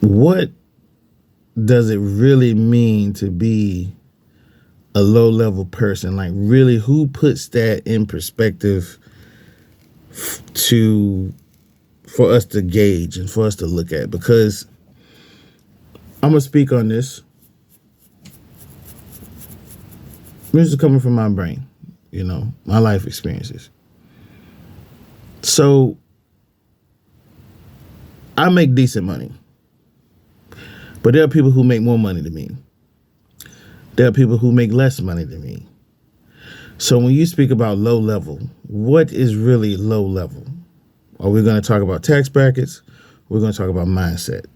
what does it really mean to be a low level person? Like, really, who puts that in perspective to for us to gauge and for us to look at? Because I'm gonna speak on this. This is coming from my brain, my life experiences. So I make decent money, but there are people who make more money than me. There are people who make less money than me. So when you speak about low level, what is really low level? Are we going to talk about tax brackets? We're going to talk about mindset.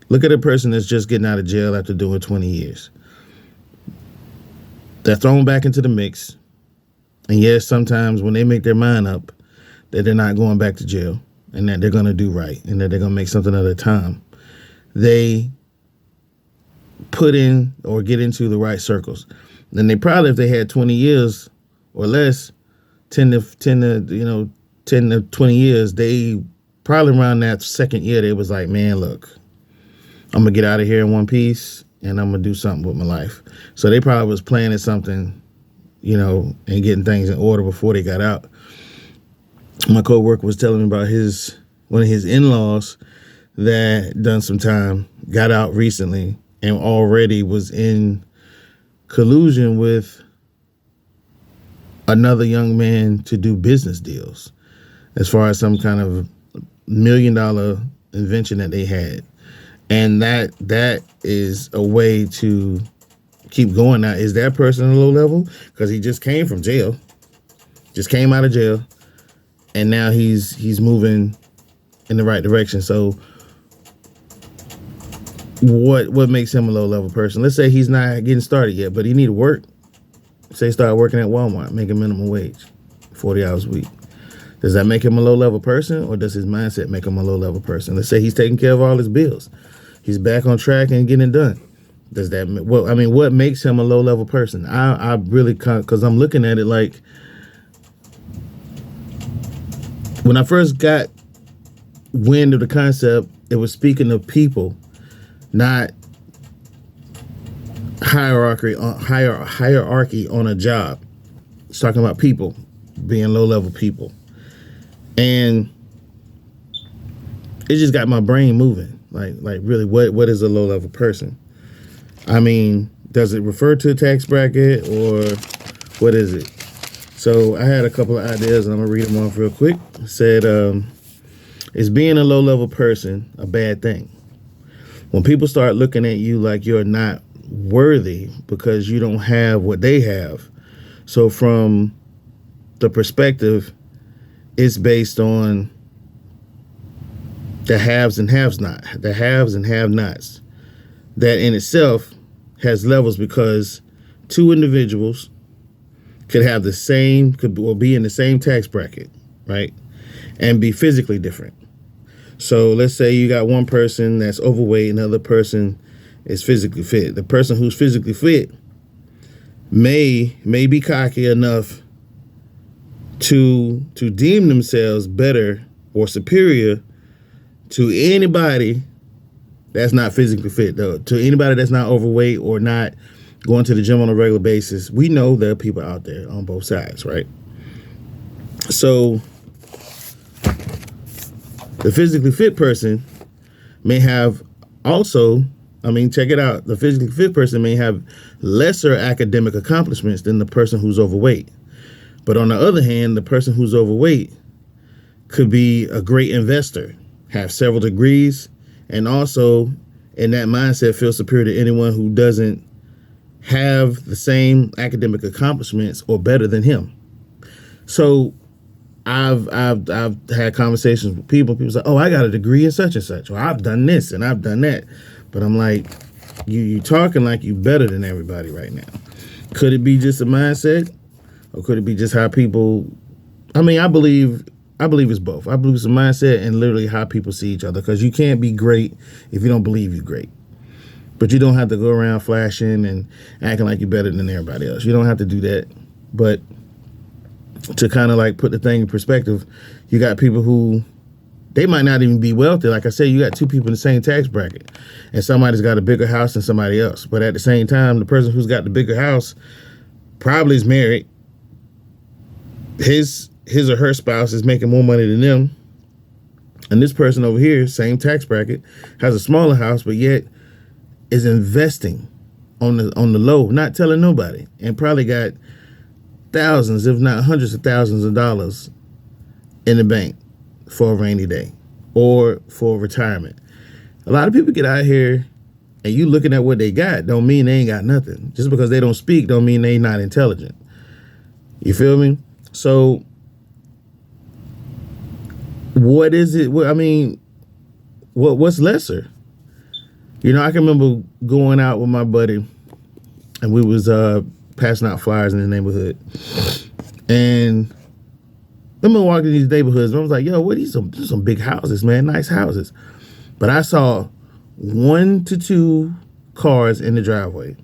Look at a person that's just getting out of jail after doing 20 years. They're thrown back into the mix. And yes, sometimes when they make their mind up that they're not going back to jail and that they're going to do right and that they're going to make something of their time, they put in or get into the right circles. Then they probably, if they had 20 years or less, 10 to 20 years, they probably around that second year, they was like, man, look, I'm going to get out of here in one piece and I'm going to do something with my life. So they probably was planning something, and getting things in order before they got out. My coworker was telling me about one of his in-laws that done some time, got out recently, and already was in collusion with another young man to do business deals as far as some kind of $1 million invention that they had. And that is a way to keep going. Now, is that person a low level? Because he just came from jail, just came out of jail, and now he's moving in the right direction. So what makes him a low level person? Let's say he's not getting started yet, but he need to work. Say start working at Walmart, making minimum wage, 40 hours a week. Does that make him a low level person, or does his mindset make him a low level person? Let's say he's taking care of all his bills. He's back on track and getting it done. Does that, what makes him a low level person? I really can't, because I'm looking at it like, when I first got wind of the concept, it was speaking of people, not hierarchy on a job. It's talking about people being low level people. And it just got my brain moving. Like really, what is a low level person? I mean, does it refer to a tax bracket or what is it? So I had a couple of ideas and I'm gonna read them off real quick. It said, is being a low level person a bad thing? When people start looking at you like you're not worthy because you don't have what they have. So from the perspective, it's based on the haves and have-nots. That in itself has levels because two individuals could be in the same tax bracket, right? And be physically different. So let's say you got one person that's overweight and the other person is physically fit. The person who's physically fit may be cocky enough to deem themselves better or superior to anybody that's not physically fit, though. To anybody that's not overweight or not going to the gym on a regular basis. We know there are people out there on both sides, right? So the physically fit person may have also, check it out. The physically fit person may have lesser academic accomplishments than the person who's overweight. But on the other hand, the person who's overweight could be a great investor, have several degrees, and also in that mindset feel superior to anyone who doesn't have the same academic accomplishments or better than him. So I've had conversations with people. People say, "Oh, I got a degree in such and such," or "I've done this and I've done that." But I'm like, you talking like you better than everybody right now. Could it be just a mindset, or could it be just how people? I believe it's both. I believe it's a mindset and literally how people see each other. Because you can't be great if you don't believe you're great. But you don't have to go around flashing and acting like you're better than everybody else. You don't have to do that. But to kind of like put the thing in perspective, you got people who They might not even be wealthy. Like I said, you got two people in the same tax bracket, and somebody's got a bigger house than somebody else. But at the same time, the person who's got the bigger house probably is married. His or her spouse is making more money than them. And this person over here, same tax bracket, has a smaller house, but yet is investing on the low, not telling nobody, and probably got thousands, if not hundreds of thousands of dollars in the bank for a rainy day or for retirement. A lot of people get out here and you looking at what they got don't mean they ain't got nothing. Just because they don't speak don't mean they not intelligent. You feel me? So what is it? I mean, what's lesser? You know, I can remember going out with my buddy and we was passing out flyers in the neighborhood. And I'm walking these neighborhoods and I was like, yo, what are these some big houses, man, nice houses. But I saw 1 to 2 cars in the driveway.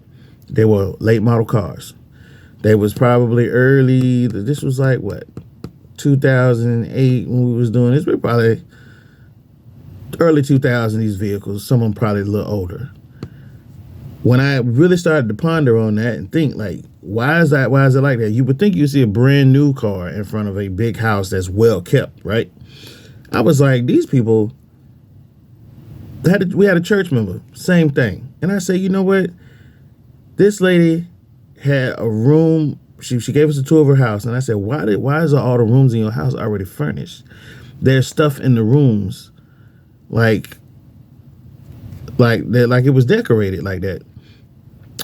They were late model cars. They was probably early, this was like what, 2008 when we was doing this. We're probably early 2000s, these vehicles, some of them probably a little older. When I really started to ponder on that and think like, why is it like that? You would think you see a brand new car in front of a big house that's well kept, right? I was like, these people, we had a church member, same thing. And I said, you know what? This lady had a room. She gave us a tour of her house. And I said, why is all the rooms in your house already furnished? There's stuff in the rooms like it was decorated like that.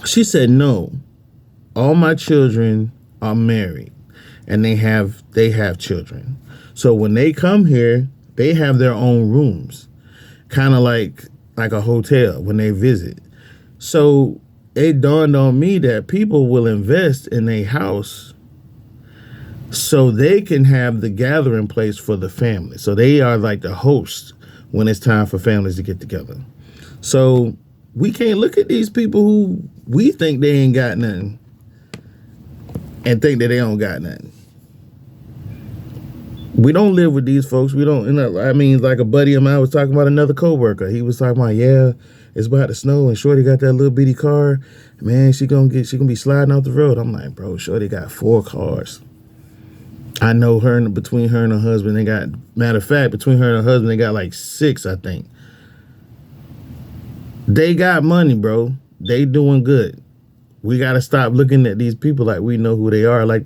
She said, no, all my children are married and they have children. So when they come here, they have their own rooms, kind of like a hotel when they visit. So it dawned on me that people will invest in a house so they can have the gathering place for the family. So they are like the host when it's time for families to get together. So we can't look at these people who we think they ain't got nothing and think that they don't got nothing. We don't live with these folks. We don't, I mean, like a buddy of mine was talking about another coworker. He was talking about, yeah, it's about to snow and Shorty got that little bitty car. Man, she gonna be sliding off the road. I'm like, bro, Shorty got 4 cars. I know between her and her husband, matter of fact, between her and her husband, they got like 6, I think. They got money, bro. They doing good. We got to stop looking at these people like we know who they are. Like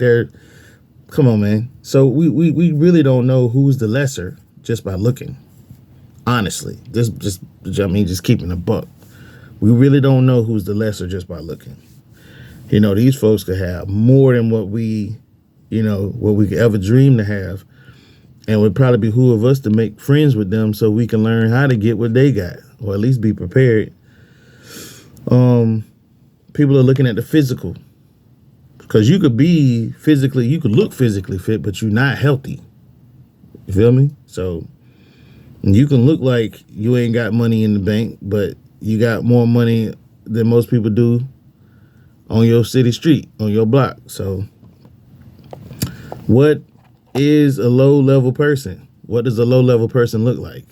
come on, man. So we really don't know who's the lesser just by looking. Honestly, just keeping a buck. We really don't know who's the lesser just by looking. You know, these folks could have more than what we could ever dream to have. And it would probably behoove us to make friends with them so we can learn how to get what they got, or at least be prepared. People are looking at the physical, because you could look physically fit, but you're not healthy. You feel me? So you can look like you ain't got money in the bank, but you got more money than most people do on your city street, on your block. So what is a low-level person? What does a low-level person look like?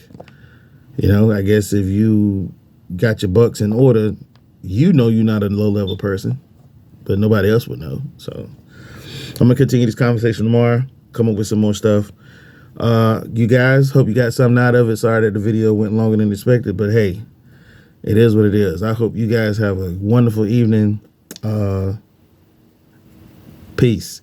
You know, I guess if you got your bucks in order, you know you're not a low-level person, but nobody else would know. So I'm going to continue this conversation tomorrow, come up with some more stuff. You guys, hope you got something out of it. Sorry that the video went longer than expected, but hey, it is what it is. I hope you guys have a wonderful evening. Peace.